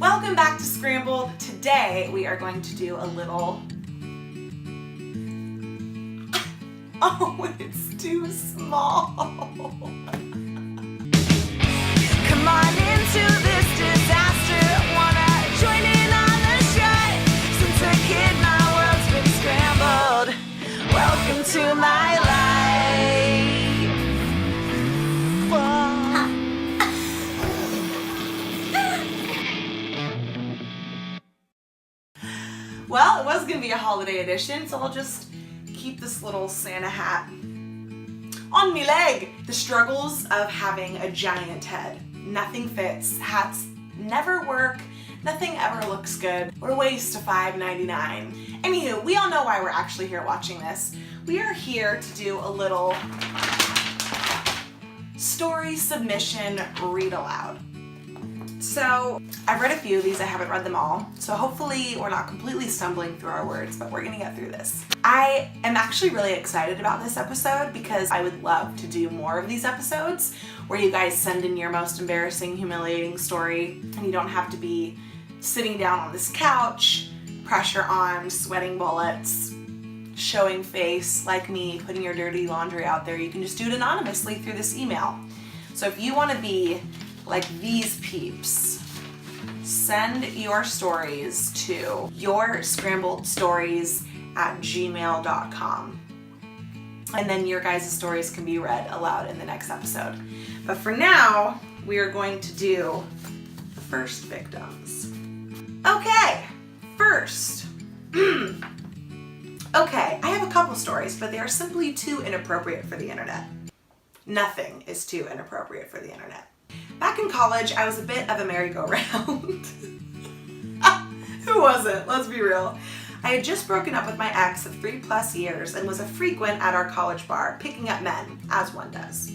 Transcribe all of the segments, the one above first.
Welcome back to Scrambled. Today we are going to do a little... Oh, it's too small. Come on into this disaster. Wanna join in on the shot. Since a kid, my world's been scrambled. Welcome to my life. Whoa. Well, it was going to be a holiday edition, so I'll just keep this little Santa hat on me leg. The struggles of having a giant head. Nothing fits. Hats never work. Nothing ever looks good. What a waste of $5.99. Anywho, we all know why we're actually here watching this. We are here to do a little story submission read aloud. So I've read a few of these, I haven't read them all, so hopefully we're not completely stumbling through our words, but we're gonna get through this. I am actually really excited about this episode because I would love to do more of these episodes where you guys send in your most embarrassing, humiliating story and you don't have to be sitting down on this couch, pressure on, sweating bullets, showing face like me, putting your dirty laundry out there. You can just do it anonymously through this email. So if you want to be like these peeps, send your stories to yourscrambledstories@gmail.com. And then your guys' stories can be read aloud in the next episode. But for now, we are going to do the first victims. Okay, first. Okay, I have a couple stories, but they are simply too inappropriate for the internet. Nothing is too inappropriate for the internet. Back in college, I was a bit of a merry-go-round. Who wasn't? Let's be real. I had just broken up with my ex of 3+ years and was a frequent at our college bar, picking up men, as one does.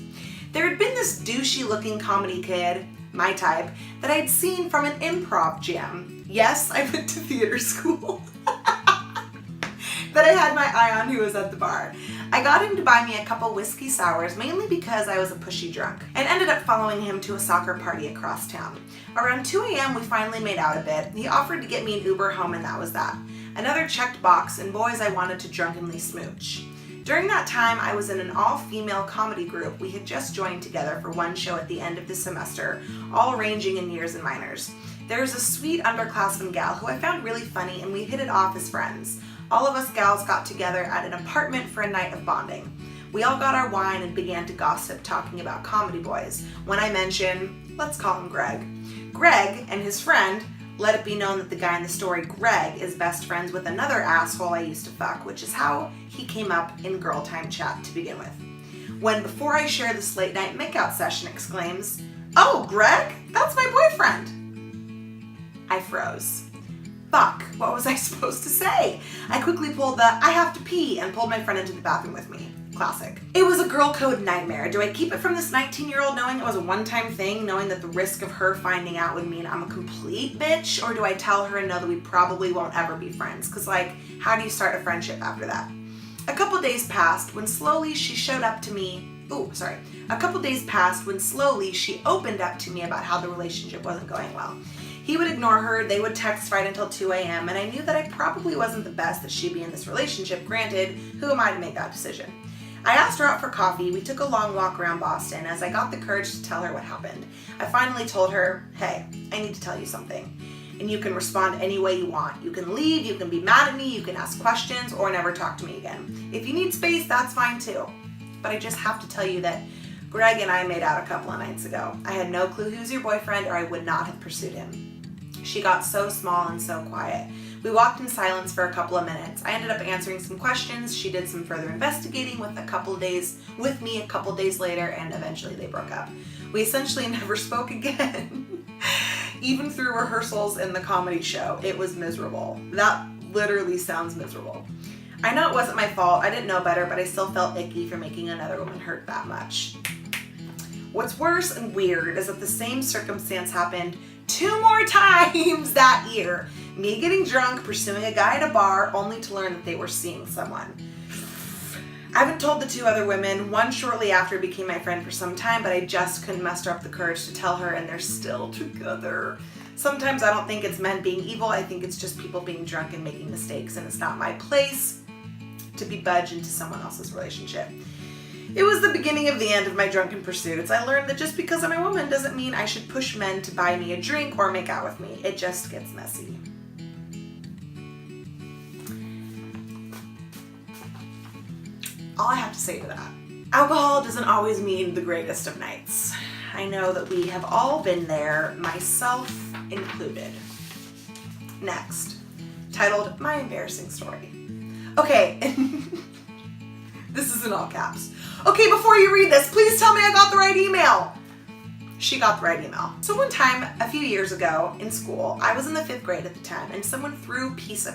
There had been this douchey-looking comedy kid, my type, that I'd seen from an improv jam. Yes, I went to theater school. That I had my eye on who was at the bar. I got him to buy me a couple whiskey sours, mainly because I was a pushy drunk, and ended up following him to a soccer party across town. Around 2 a.m. we finally made out a bit. He offered to get me an Uber home and that was that. Another checked box, and boys I wanted to drunkenly smooch. During that time, I was in an all-female comedy group we had just joined together for one show at the end of the semester, all ranging in years and minors. There was a sweet underclassman gal who I found really funny, and we hit it off as friends. All of us gals got together at an apartment for a night of bonding. We all got our wine and began to gossip, talking about comedy boys, when I mentioned, let's call him Greg. Greg and his friend let it be known that the guy in the story, Greg, is best friends with another asshole I used to fuck, which is how he came up in girl time chat to begin with. When, before I share this late night makeout session, exclaims, "Oh, Greg, that's my boyfriend." I froze. Fuck, what was I supposed to say? I quickly pulled the "I have to pee" and pulled my friend into the bathroom with me. Classic. It was a girl code nightmare. Do I keep it from this 19-year-old knowing it was a one-time thing, knowing that the risk of her finding out would mean I'm a complete bitch? Or do I tell her and know that we probably won't ever be friends? Because, like, how do you start a friendship after that? A couple days passed when slowly she opened up to me about how the relationship wasn't going well. He would ignore her, they would text right until 2 a.m., and I knew that I probably wasn't the best that she'd be in this relationship. Granted, who am I to make that decision? I asked her out for coffee. We took a long walk around Boston. As I got the courage to tell her what happened, I finally told her, "Hey, I need to tell you something. And you can respond any way you want. You can leave, you can be mad at me, you can ask questions, or never talk to me again. If you need space, that's fine too. But I just have to tell you that Greg and I made out a couple of nights ago. I had no clue he was your boyfriend, or I would not have pursued him." She got so small and so quiet. We walked in silence for a couple of minutes. I ended up answering some questions. She did some further investigating with me a couple days later, and eventually they broke up. We essentially never spoke again. Even through rehearsals in the comedy show, it was miserable. That literally sounds miserable. I know it wasn't my fault. I didn't know better, but I still felt icky for making another woman hurt that much. What's worse and weird is that the same circumstance happened 2 more times that year. Me getting drunk, pursuing a guy at a bar, only to learn that they were seeing someone. I haven't told the 2 other women. One shortly after became my friend for some time, but I just couldn't muster up the courage to tell her, and they're still together. Sometimes I don't think it's men being evil. I think it's just people being drunk and making mistakes, and it's not my place to be budged into someone else's relationship. It was the beginning of the end of my drunken pursuits. I learned that just because I'm a woman doesn't mean I should push men to buy me a drink or make out with me. It just gets messy. All I have to say to that: alcohol doesn't always mean the greatest of nights. I know that we have all been there, myself included. Next, titled My Embarrassing Story. Okay, this is in all caps. Okay, before you read this, please tell me I got the right email. She got the right email. So one time, a few years ago in school, I was in the 5th grade at the time, and someone threw a piece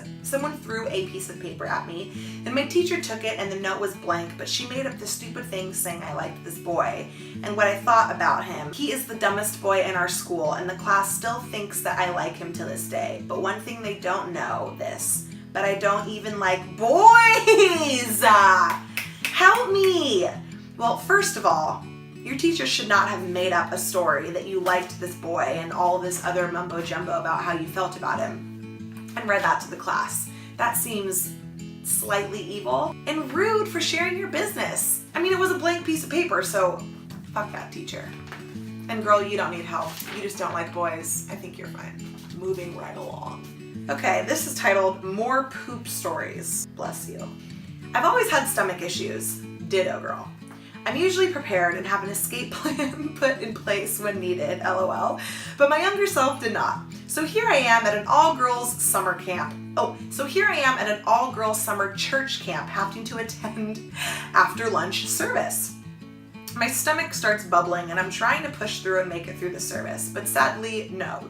of paper at me, and my teacher took it, and the note was blank, but she made up this stupid thing saying I liked this boy, and what I thought about him. He is the dumbest boy in our school, and the class still thinks that I like him to this day. But one thing they don't know but I don't even like boys! Help me! Well, first of all, your teacher should not have made up a story that you liked this boy and all this other mumbo jumbo about how you felt about him and read that to the class. That seems slightly evil and rude for sharing your business. I mean, it was a blank piece of paper, so fuck that teacher. And girl, you don't need help. You just don't like boys. I think you're fine. Moving right along. Okay, this is titled More Poop Stories. Bless you. I've always had stomach issues. Ditto, girl. I'm usually prepared and have an escape plan put in place when needed, LOL, but my younger self did not. So here I am at an all-girls summer camp. Summer church camp, having to attend after lunch service. My stomach starts bubbling and I'm trying to push through and make it through the service, but sadly, no, ...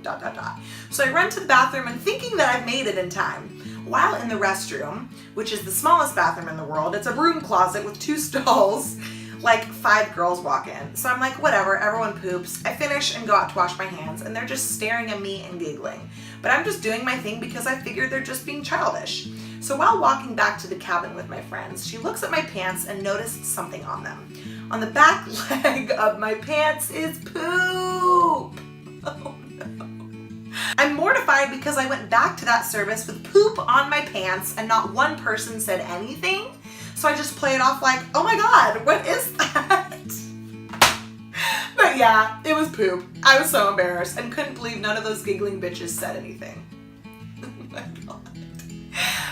So I run to the bathroom and thinking that I've made it in time. While in the restroom, which is the smallest bathroom in the world, it's a broom closet with 2 stalls, like 5 girls walk in. So I'm like, whatever, everyone poops. I finish and go out to wash my hands, and they're just staring at me and giggling. But I'm just doing my thing because I figured they're just being childish. So while walking back to the cabin with my friends, she looks at my pants and noticed something on them. On the back leg of my pants is poop. Oh no. I'm mortified because I went back to that service with poop on my pants and not one person said anything. So I just play it off like, oh my god, what is that? But yeah, it was poop. I was so embarrassed and couldn't believe none of those giggling bitches said anything. Oh my god.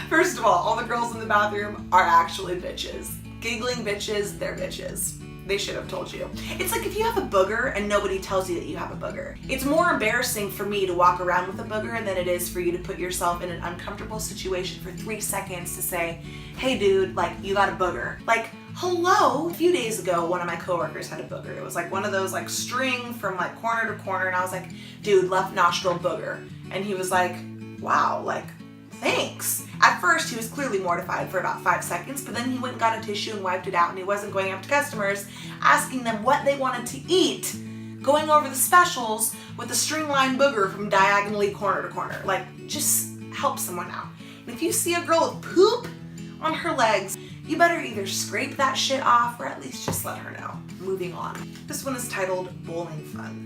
First of all the girls in the bathroom are actually bitches. Giggling bitches, they're bitches. They should have told you. It's like if you have a booger and nobody tells you that you have a booger. It's more embarrassing for me to walk around with a booger than it is for you to put yourself in an uncomfortable situation for 3 seconds to say, hey dude, like, you got a booger. Like, hello? A few days ago, one of my coworkers had a booger. It was like one of those like string from like corner to corner, and I was like, dude, left nostril booger. And he was like, wow, like, thanks. At first, he was clearly mortified for about 5 seconds, but then he went and got a tissue and wiped it out, and he wasn't going up to customers asking them what they wanted to eat, going over the specials with a string-line booger from diagonally corner to corner. Like, just help someone out. And if you see a girl with poop on her legs, you better either scrape that shit off or at least just let her know. Moving on. This one is titled Bowling Fun.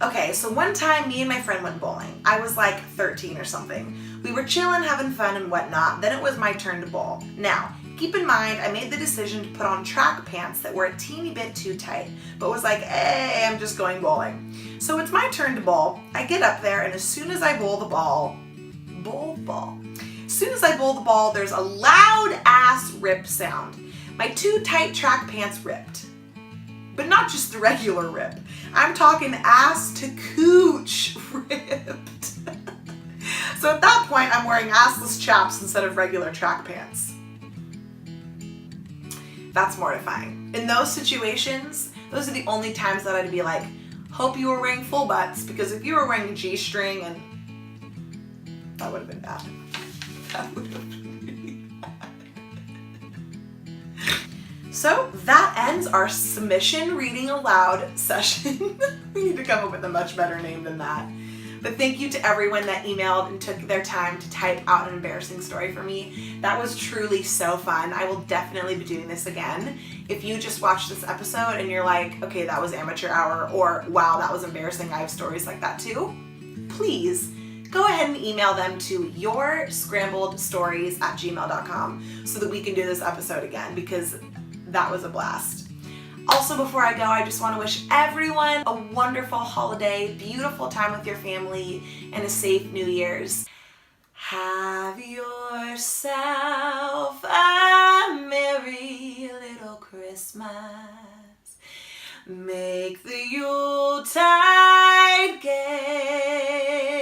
Okay, so one time me and my friend went bowling. I was like 13 or something. We were chilling, having fun and whatnot. Then it was my turn to bowl. Now, keep in mind, I made the decision to put on track pants that were a teeny bit too tight, but was like, hey, I'm just going bowling. So it's my turn to bowl. I get up there, and as soon as I bowl the ball, there's a loud ass rip sound. My too tight track pants ripped. But not just the regular rip. I'm talking ass to cooch ripped. So at that point, I'm wearing assless chaps instead of regular track pants. That's mortifying. In those situations, those are the only times that I'd be like, hope you were wearing full butts, because if you were wearing a G-string, and that would have been bad. That would have been really bad. So that ends our submission reading aloud session. We need to come up with a much better name than that. But thank you to everyone that emailed and took their time to type out an embarrassing story for me. That was truly so fun. I will definitely be doing this again. If you just watched this episode and you're like, okay, that was amateur hour, or wow, that was embarrassing, I have stories like that too, please go ahead and email them to yourscrambledstories@gmail.com so that we can do this episode again, because that was a blast. Also, before I go, I just want to wish everyone a wonderful holiday, beautiful time with your family, and a safe New Year's. Have yourself a merry little Christmas. Make the Yuletide gay.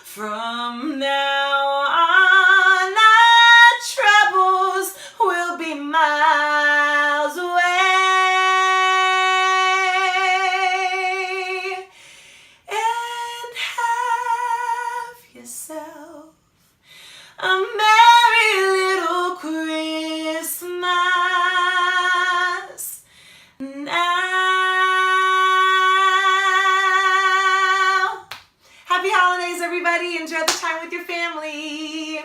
From now on, our troubles will be miles away. And have yourself a merry little Christmas now. Happy holidays, everybody. Enjoy the time with your family.